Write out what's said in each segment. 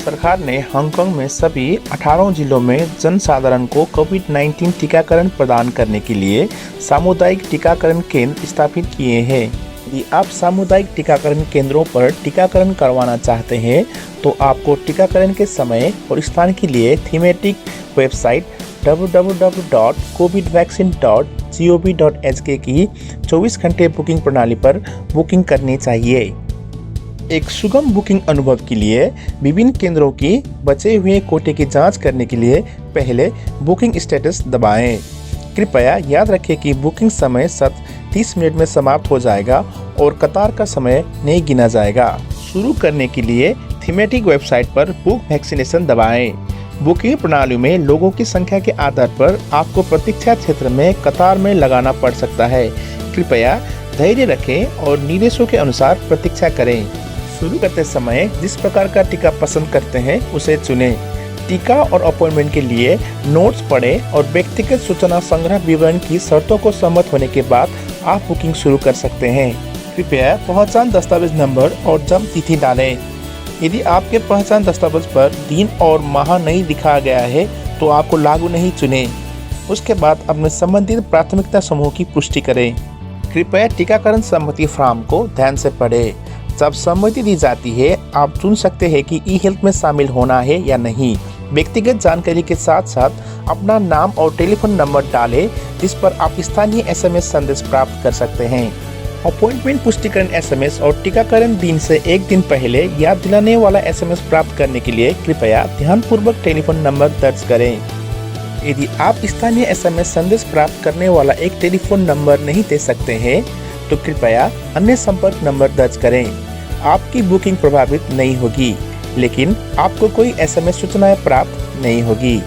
सरकार ने हांगकांग में सभी 18 जिलों में जनसाधारण को कोविड-19 टीकाकरण प्रदान करने के लिए सामुदायिक टीकाकरण केंद्र स्थापित किए हैं। यदि आप सामुदायिक टीकाकरण केंद्रों पर टीकाकरण करवाना चाहते हैं तो आपको टीकाकरण के समय और स्थान के लिए थीमेटिक वेबसाइट www.covidvaccine.gov.hk की 24 घंटे बुकिंग प्रणाली पर बुकिंग करनी चाहिए। एक सुगम बुकिंग अनुभव के लिए विभिन्न केंद्रों की बचे हुए कोटे की जांच करने के लिए पहले बुकिंग स्टेटस दबाएं। कृपया याद रखें कि बुकिंग समय 30 मिनट में समाप्त हो जाएगा और कतार का समय नहीं गिना जाएगा। शुरू करने के लिए थीमेटिक वेबसाइट पर बुक वैक्सीनेशन दबाएं। बुकिंग प्रणाली में लोगों की संख्या के आधार पर आपको प्रतीक्षा क्षेत्र में कतार में लगाना पड़ सकता है। कृपया धैर्य रखें और निर्देशों के अनुसार प्रतीक्षा करें। शुरू करते समय जिस प्रकार का टीका पसंद करते हैं उसे चुनें। टीका और अपॉइंटमेंट के लिए नोट्स पढ़ें और व्यक्तिगत सूचना संग्रह विवरण की शर्तों को सहमत होने के बाद आप बुकिंग शुरू कर सकते हैं। कृपया पहचान दस्तावेज नंबर और जन्म तिथि डालें। यदि आपके पहचान दस्तावेज पर दिन और माह नहीं दिखाया गया है तो आपको लागू नहीं चुनें। उसके बाद अपने संबंधित प्राथमिकता समूह की पुष्टि करें। कृपया टीकाकरण सहमति फॉर्म को ध्यान से पढ़ें। जब सहमति दी जाती है आप चुन सकते हैं कि ई हेल्थ में शामिल होना है या नहीं। व्यक्तिगत जानकारी के साथ साथ अपना नाम और टेलीफोन नंबर डालें जिस पर आप स्थानीय SMS संदेश प्राप्त कर सकते हैं। अपॉइंटमेंट पुष्टिकरण SMS और टीकाकरण दिन से एक दिन पहले याद दिलाने वाला SMS प्राप्त करने के लिए कृपया ध्यानपूर्वक टेलीफोन नंबर दर्ज करें। यदि आप स्थानीय SMS संदेश प्राप्त करने वाला एक टेलीफोन नंबर नहीं दे सकते हैं तो कृपया अन्य संपर्क नंबर दर्ज करें। आपकी बुकिंग प्रभावित नहीं होगी, लेकिन आपको कोई SMS सूचनाएं प्राप्त नहीं होगी।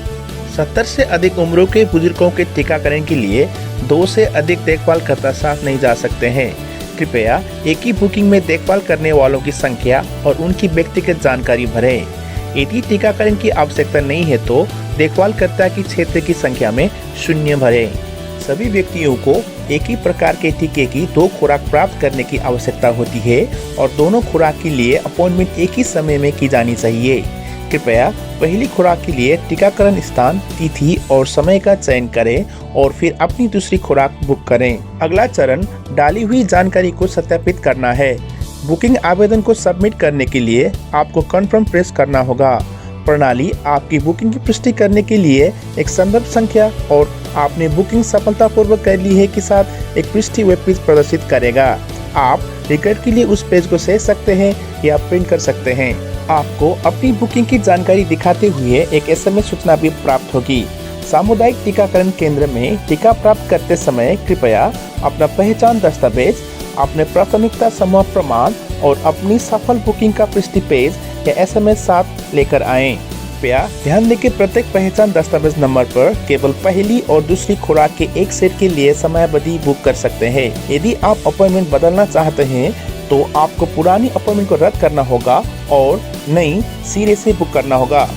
70 से अधिक उम्रों के बुजुर्गों के टीकाकरण के लिए 2 से अधिक देखभालकर्ता साथ नहीं जा सकते हैं। कृपया एक ही बुकिंग में देखभाल करने वालों की संख्या और उनकी व्यक्तिगत जानकारी भरें। यदि टीकाकरण की आवश्यकता नहीं है तो देखभालकर्ता की क्षेत्र की संख्या में 0 भरें। सभी व्यक्तियों को एक ही प्रकार के टीके की 2 खुराक प्राप्त करने की आवश्यकता होती है और दोनों खुराक के लिए अपॉइंटमेंट एक ही समय में की जानी चाहिए। कृपया पहली खुराक के लिए टीकाकरण स्थान, तिथि और समय का चयन करें और फिर अपनी दूसरी खुराक बुक करें। अगला चरण डाली हुई जानकारी को सत्यापित करना है। बुकिंग आवेदन को सबमिट करने के लिए आपको कन्फर्म प्रेस करना होगा। प्रणाली आपकी बुकिंग की पुष्टि करने के लिए एक संदर्भ संख्या और आपने बुकिंग सफलतापूर्वक कर ली है के साथ एक पृष्ठ वेब पेज प्रदर्शित करेगा। आप रिकॉर्ड के लिए उस पेज को सहेज सकते हैं या प्रिंट कर सकते हैं। आपको अपनी बुकिंग की जानकारी दिखाते हुए एक SMS सूचना भी प्राप्त होगी। सामुदायिक टीकाकरण केंद्र में टीका प्राप्त करते समय कृपया अपना पहचान दस्तावेज, अपने प्राथमिकता समूह प्रमाण और अपनी सफल बुकिंग का पृष्ठ पेज या SMS साथ लेकर आएं। कृपया ध्यान दें कि प्रत्येक पहचान दस्तावेज नंबर पर केवल पहली और दूसरी खुराक के एक सेट के लिए समयावधि बुक कर सकते हैं। यदि आप अपॉइंटमेंट बदलना चाहते हैं तो आपको पुरानी अपॉइंटमेंट को रद्द करना होगा और नई सिरे से बुक करना होगा।